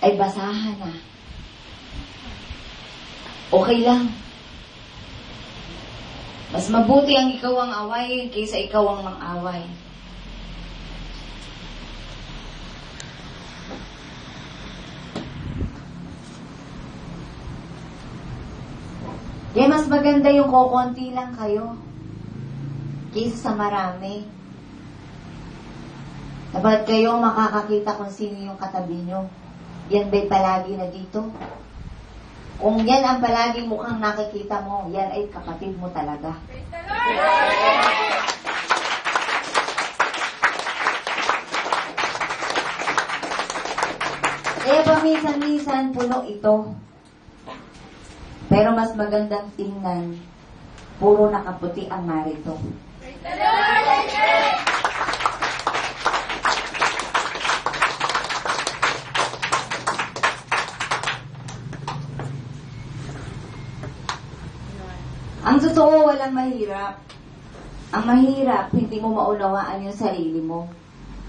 ay basahan na. Okay lang. Mas mabuti ang ikaw ang awayin kaysa ikaw ang mang-away. Kaya mas maganda yung kokonti lang kayo kaysa sa marami. Dapat kayo makakakita kung sino yung katabi nyo. Yan ba'y palagi na dito? Kung yan ang palagi mukhang nakikita mo, yan ay kapatid mo talaga. Kaya paminsan-minsan puno ito. Pero mas magandang tingnan, puro nakaputi ang narito. Ang totoo, walang mahirap. Ang mahirap, hindi mo maunawaan yung sarili mo.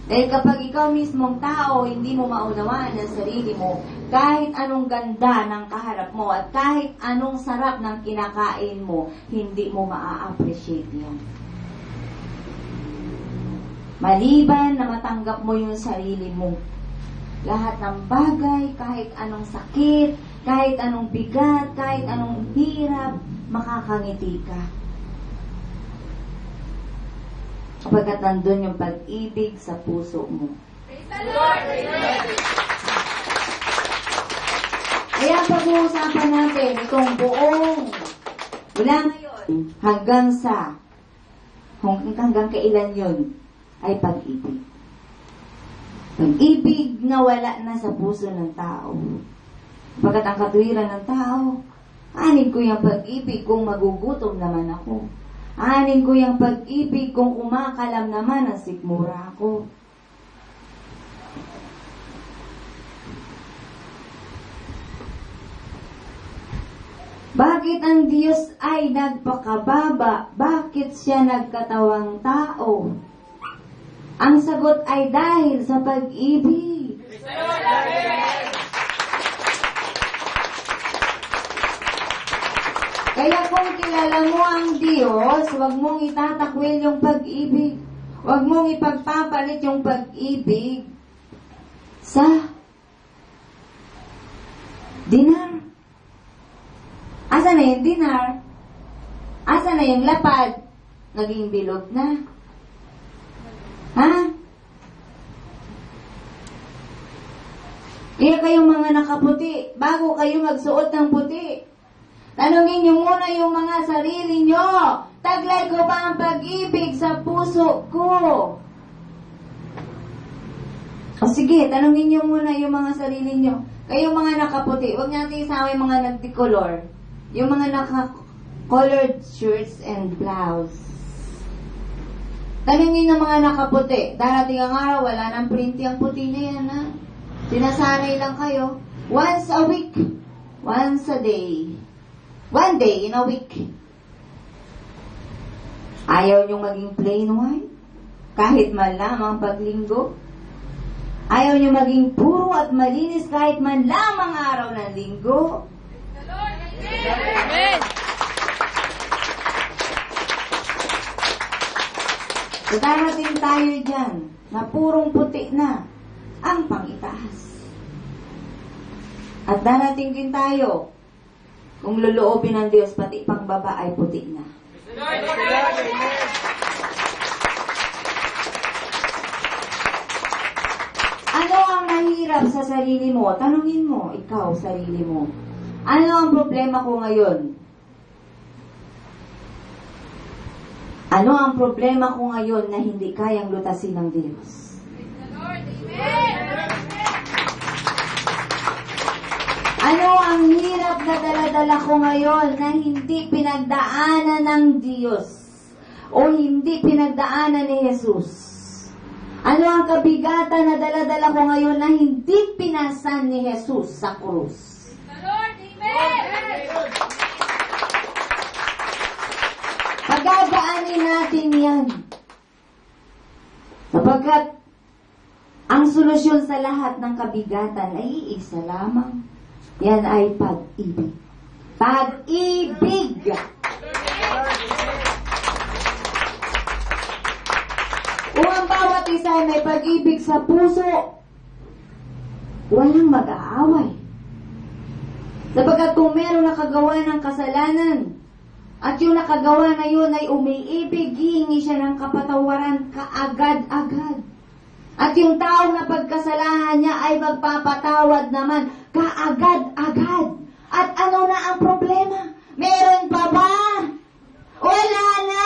Dahil kapag ikaw mismong tao, hindi mo maunawaan ang sarili mo, kahit anong ganda ng kaharap mo at kahit anong sarap ng kinakain mo, hindi mo maa-appreciate yan. Maliban na matanggap mo yung sarili mo, lahat ng bagay, kahit anong sakit, kahit anong bigat, kahit anong hirap, makakangiti ka. Kapagkat nandun yung pag-ibig sa puso mo. Praise the Lord! Kaya pag-uusapan natin itong buong mula ngayon hanggang kailan yun ay pag-ibig. Pag-ibig na wala na sa puso ng tao. Pagkat ang katwiran ng tao, anin ko yung pag-ibig kung magugutom naman ako. Anin ko yung pag-ibig kung kumakalam naman ang sikmura ko. Bakit ang Diyos ay nagpakababa? Bakit siya nagkatawang tao? Ang sagot ay dahil sa pag-ibig. Kaya kung kilala mo ang Diyos, huwag mong itatakwil yung pag-ibig. Huwag mong ipagpapalit yung pag-ibig sa dinar. Asa na yung dinar? Asa na yung lapad? Naging bilog na. Ha? Kaya kayong mga nakaputi, bago kayo magsuot ng puti, tanungin niyo muna yung mga sarili niyo. Taglay ko ba ang pag-ibig sa puso ko? O sige, tanungin niyo muna yung mga sarili niyo. Kayong mga nakaputi, huwag natin isama yung mga nagticolor. Yung mga naka-colored shirts and blouse. Tanungin ng mga nakaputi. Darating ang araw, wala nang printy ang puti na yan, ha? Sinasanay lang kayo. Once a week. Once a day. One day in a week. Ayaw niyong maging plain white? Kahit man lamang paglinggo? Ayaw niyong maging puro at malinis kahit man lamang araw ng linggo? Amen! So darating tayo dyan na purong puti na ang pangitaas. At darating din tayo kung luluobin ng Diyos, pati pang baba ay puti na. Ano ang mahirap sa sarili mo? Tanungin mo, ikaw, sarili mo. Ano ang problema ko ngayon? Ano ang problema ko ngayon na hindi kayang lutasin ng Diyos? Ano ang hirap na dala-dala ko ngayon na hindi pinagdaanan ng Diyos o hindi pinagdaanan ni Jesus? Ano ang kabigatan na dala-dala ko ngayon na hindi pinasan ni Jesus sa krus? Pagdadaanin natin yan. Sapagkat Ang solusyon sa lahat ng kabigatan ay iisa lamang. Yan ay pag-ibig. Pag-ibig! Kung ang bawat isa ay may pag-ibig sa puso, walang mag-aaway. Sapagkat kung meron nakagawa ng kasalanan, at yung nakagawa na yun ay umiibig, hihingi siya ng kapatawaran kaagad-agad. At yung taong napagkasalanan niya ay magpapatawad naman kaagad-agad. At ano na ang problema? Meron pa ba? Wala na!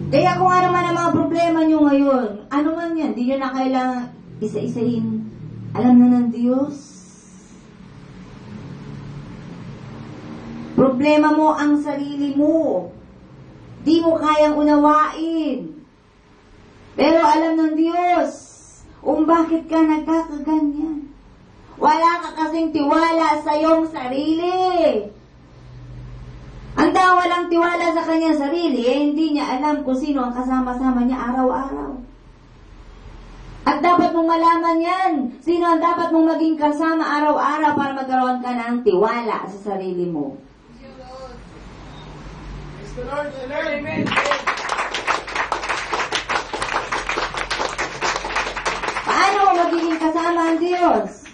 Kaya kung ano man ang mga problema nyo ngayon, ano man yan, di nyo na kailangan isa-isahin. Alam na ng Diyos. Problema mo ang sarili mo. Di mo kayang unawain. Pero alam ng Diyos kung bakit ka nagkakaganyan. Wala ka kasing tiwala sa iyong sarili. Ang tao walang tiwala sa kanyang sarili, hindi niya alam kung sino ang kasama-sama niya araw-araw. At dapat mong malaman yan. Sino ang dapat mong maging kasama araw-araw para magkaroon ka ng tiwala sa sarili mo. Amen. Paano mo magiging kasama ang Diyos?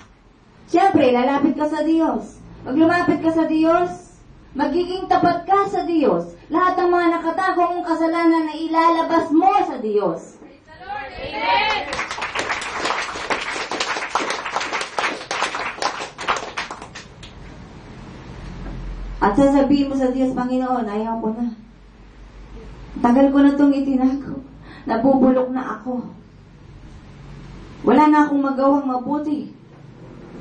Siyempre, lalapit ka sa Diyos. Pag lumapit ka sa Diyos, magiging tapat ka sa Diyos. Lahat ng mga nakatagong mong kasalanan na ilalabas mo sa Diyos. Amen. At sasabihin mo sa Diyos, Panginoon, ayaw ko na. Tagal ko na itong itinago. Nabubulok na ako. Wala na akong magawang mabuti.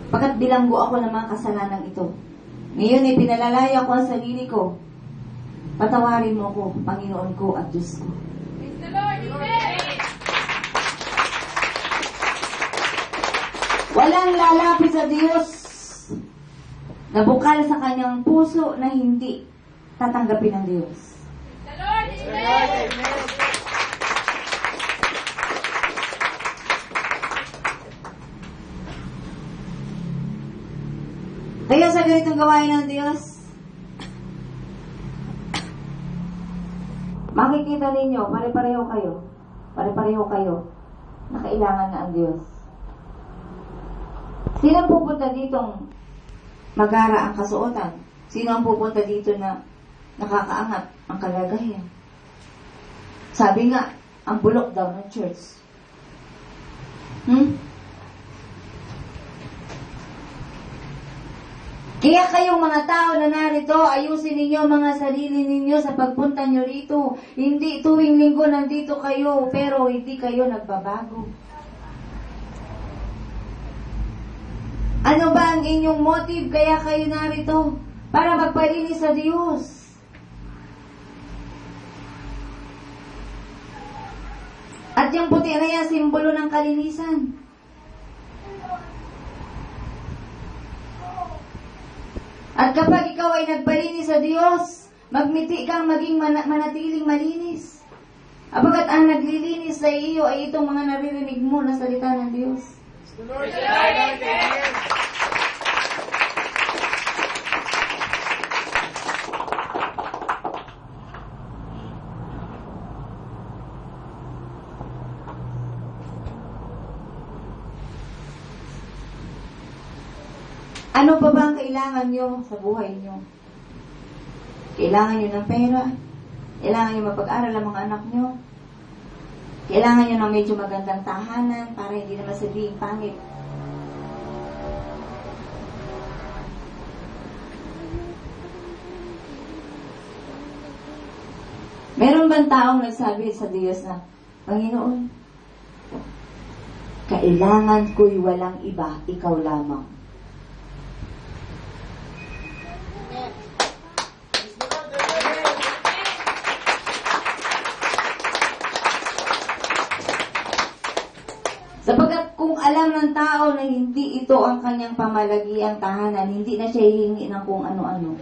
Pagkat bilanggo ako ng mga kasalanan ito. Ngayon ay pinalalaya ko ang sarili ko. Patawarin mo ko, Panginoon ko at Diyos ko. Praise the Lord, amen! Walang lalapit sa Diyos na bukal sa kanyang puso na hindi tatanggapin ng Diyos. The Lord, amen! Kaya sa ganitong gawain ng Diyos, makikita ninyo, pare-pareho kayo, na kailangan na ang Diyos. Sino ang pupunta ditong magara ang kasuotan? Sino ang pupunta dito na nakakaangat ang kalagayan? Sabi nga, ang bulok daw ng church. Kaya kayong mga tao na narito, ayusin ninyo mga sarili ninyo sa pagpunta nyo rito. Hindi tuwing linggo nandito kayo, pero hindi kayo nagbabago. Ano ba ang inyong motive kaya kayo narito? Para magpalinis sa Diyos. At yung puti na yan, simbolo ng kalinisan. At kapag ikaw ay nagpalinis sa Diyos, magmiti kang maging manatiling malinis. Abagat ang naglilinis sa iyo ay itong mga naririnig mo na salita ng Diyos. Ano pa ba ang kailangan nyo sa buhay nyo? Kailangan nyo ng pera? Kailangan nyo mapag-aral ang mga anak nyo? Kailangan nyo ng medyo magandang tahanan para hindi naman sabihin pangit? Meron bang taong nagsabi sa Diyos na, Panginoon, kailangan ko'y walang iba, ikaw lamang. Sapagkat kung alam alam ng tao na hindi ito ang kanyang pamalagiang tahanan, hindi na siya hihingi ng kung ano-ano.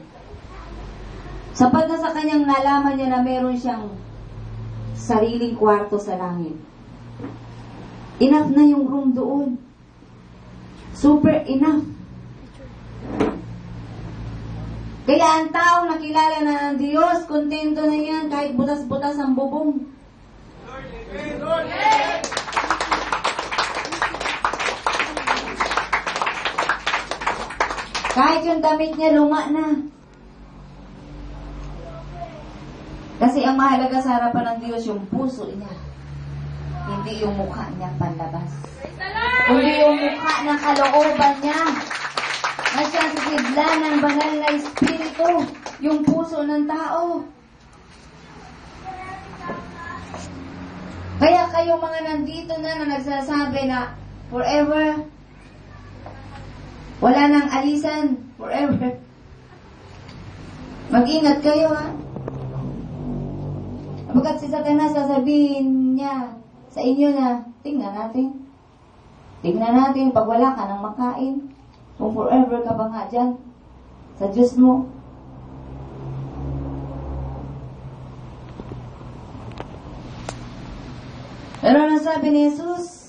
Sapat na sa kanyang nalaman niya na meron siyang sariling kwarto sa langit. Enough na yung room doon. Super enough. Kaya ang taong nakilala na ng Diyos, kontento na yan kahit butas-butas ang bubong. Kahit yung damit niya luma na. Kasi ang mahalaga sa harapan ng Diyos yung puso niya. Hindi yung mukha niya panlabas. Kundi yung mukha ng kalooban niya. Na siya sa sigla ng banal na espiritu. Yung puso ng tao. Kaya kayong mga nandito na nagsasabi na forever, wala nang alisan, forever. Mag-ingat kayo, ha? Pagkat si Satanas sasabihin niya sa inyo na, tingnan natin pag wala ka nang makain, kung forever ka ba nga dyan, sa Diyos mo. Pero ano sabi ni Jesus?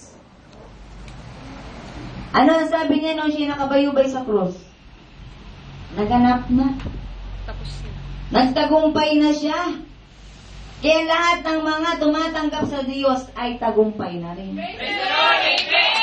Ano ang sabi niya nung siya nakabayubay sa krus? Naganap na. Tapos na. Nagtagumpay na siya. Kaya lahat ng mga tumatanggap sa Diyos ay tagumpay na rin. Praise the Lord! Amen!